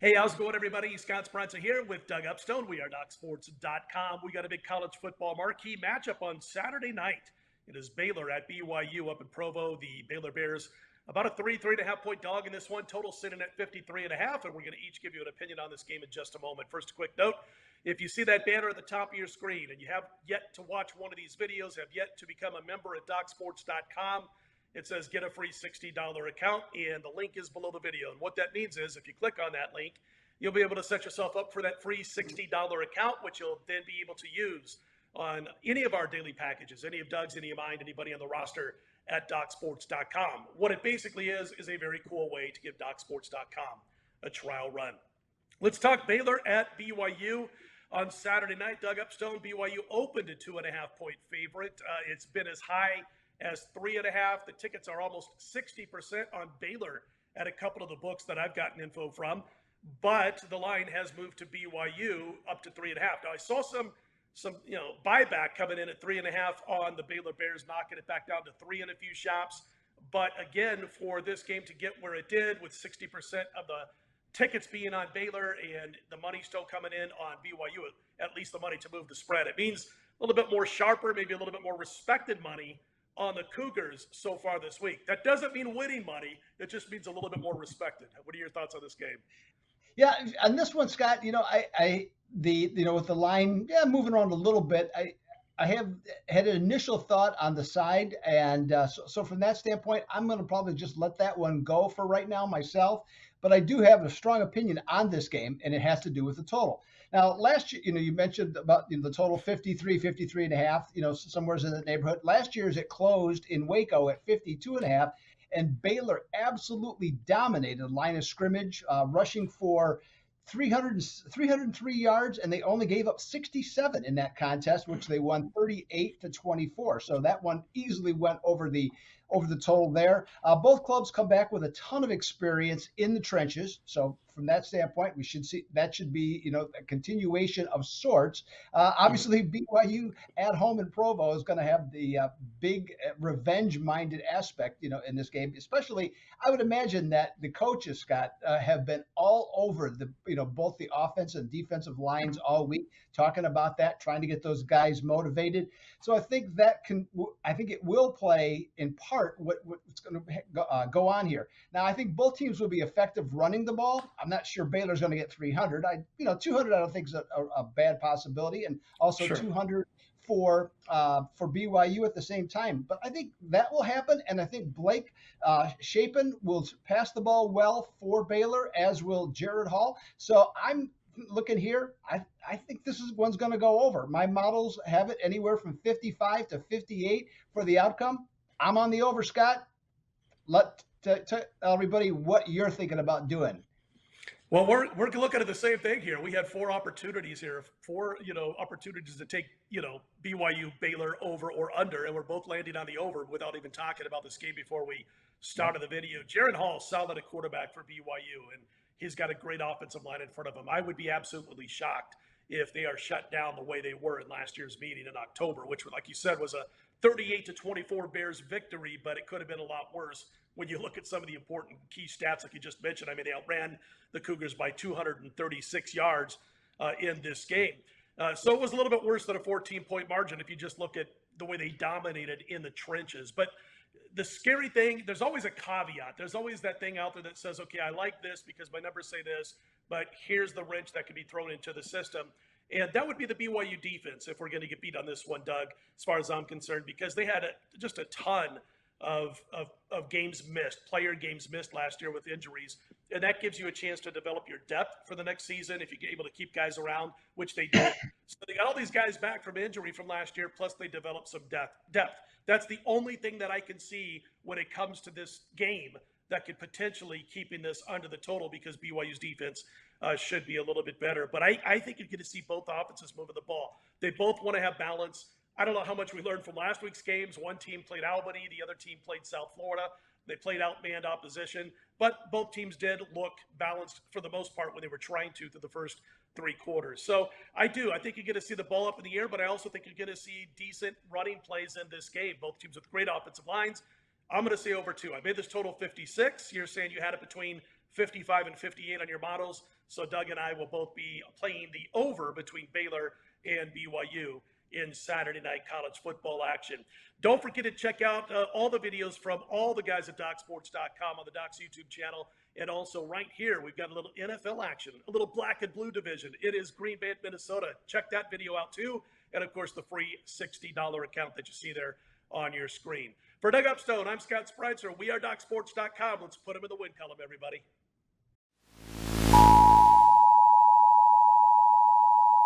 Hey, how's it going, everybody? Scott Spronza here with Doug Upstone. We are DocSports.com. We got a big college football marquee matchup on Saturday night. It is Baylor at BYU up in Provo. The Baylor Bears about a 3.5 point dog in this one. Total sitting at 53.5, and we're going to each give you an opinion on this game in just a moment. First, a quick note. If you see that banner at the top of your screen and you have yet to watch one of these videos, have yet to become a member at DocSports.com, it says get a free $60 account, and the link is below the video. And what that means is if you click on that link, you'll be able to set yourself up for that free $60 account, which you'll then be able to use on any of our daily packages, any of Doug's, any of mine, anybody on the roster at DocSports.com. What it basically is a very cool way to give DocSports.com a trial run. Let's talk Baylor at BYU on Saturday night. Doug Upstone, BYU opened a 2.5 point favorite. It's been as high as 3.5. The tickets are almost 60% on Baylor at a couple of the books that I've gotten info from, but the line has moved to BYU up to 3.5. Now I saw some buyback coming in at 3.5 on the Baylor Bears, knocking it back down to 3 in a few shops. But again, for this game to get where it did, with 60% of the tickets being on Baylor and the money still coming in on BYU, at least the money to move the spread, it means a little bit more sharper, maybe a little bit more respected money on the Cougars so far this week. That doesn't mean winning money. It just means a little bit more respected. What are your thoughts on this game? Yeah, on this one, Scott, with the line, moving around a little bit. I have had an initial thought on the side, and so from that standpoint, I'm going to probably just let that one go for right now myself. But I do have a strong opinion on this game, and it has to do with the total. Now, last year, you mentioned about the total 53.5, somewhere in the neighborhood. Last year's it closed in Waco at 52.5, and Baylor absolutely dominated the line of scrimmage, rushing for 303 yards, and they only gave up 67 in that contest, which they won 38-24. So that one easily went over the total there. Both clubs come back with a ton of experience in the trenches. So from that standpoint, we should see that should be a continuation of sorts. Obviously, BYU at home in Provo is going to have the big revenge-minded aspect, in this game. Especially, I would imagine that the coaches, Scott, have been all over both the offensive and defensive lines all week, talking about that, trying to get those guys motivated. So I think it will play in part what's going to go on here. Now, I think both teams will be effective running the ball. I'm not sure Baylor's going to get 300. 200 I don't think is a bad possibility, and also Sure. 200 for BYU at the same time. But I think that will happen, and I think Blake Shapen will pass the ball well for Baylor, as will Jared Hall. So I'm looking here. I think one's going to go over. My models have it anywhere from 55 to 58 for the outcome. I'm on the over, Scott. Let tell everybody what you're thinking about doing. Well, we're looking at the same thing here. We had four opportunities here, opportunities to take, BYU, Baylor over or under, and we're both landing on the over without even talking about this game before we started the video. Jared Hall, solid at quarterback for BYU, and he's got a great offensive line in front of him. I would be absolutely shocked if they are shut down the way they were in last year's meeting in October, which, like you said, was a 38-24 Bears victory, but it could have been a lot worse when you look at some of the important key stats like you just mentioned. I mean, they outran the Cougars by 236 yards in this game. So it was a little bit worse than a 14-point margin if you just look at the way they dominated in the trenches. But the scary thing, there's always a caveat. There's always that thing out there that says, okay, I like this because my numbers say this, but here's the wrench that can be thrown into the system. And that would be the BYU defense if we're going to get beat on this one, Doug, as far as I'm concerned, because they had just a ton of games missed, player games missed last year with injuries. And that gives you a chance to develop your depth for the next season if you're able to keep guys around, which they did. So they got all these guys back from injury from last year, plus they developed some depth. That's the only thing that I can see when it comes to this game that could potentially keeping this under the total, because BYU's defense should be a little bit better. But I think you're going to see both offenses moving the ball. They both want to have balance. I don't know how much we learned from last week's games. One team played Albany, the other team played South Florida. They played outmanned opposition, but both teams did look balanced for the most part when they were trying to through the first three quarters. So I think you're going to see the ball up in the air, but I also think you're going to see decent running plays in this game. Both teams with great offensive lines. I'm going to say over 2. I made this total 56. You're saying you had it between 55 and 58 on your models. So Doug and I will both be playing the over between Baylor and BYU in Saturday night college football action. Don't forget to check out all the videos from all the guys at DocSports.com on the Docs YouTube channel. And also right here, we've got a little NFL action, a little black and blue division. It is Green Bay at Minnesota. Check that video out too. And of course, the free $60 account that you see there on your screen. For Doug Upstone, I'm Scott Spreitzer. We are DocSports.com. Let's put them in the win column, everybody.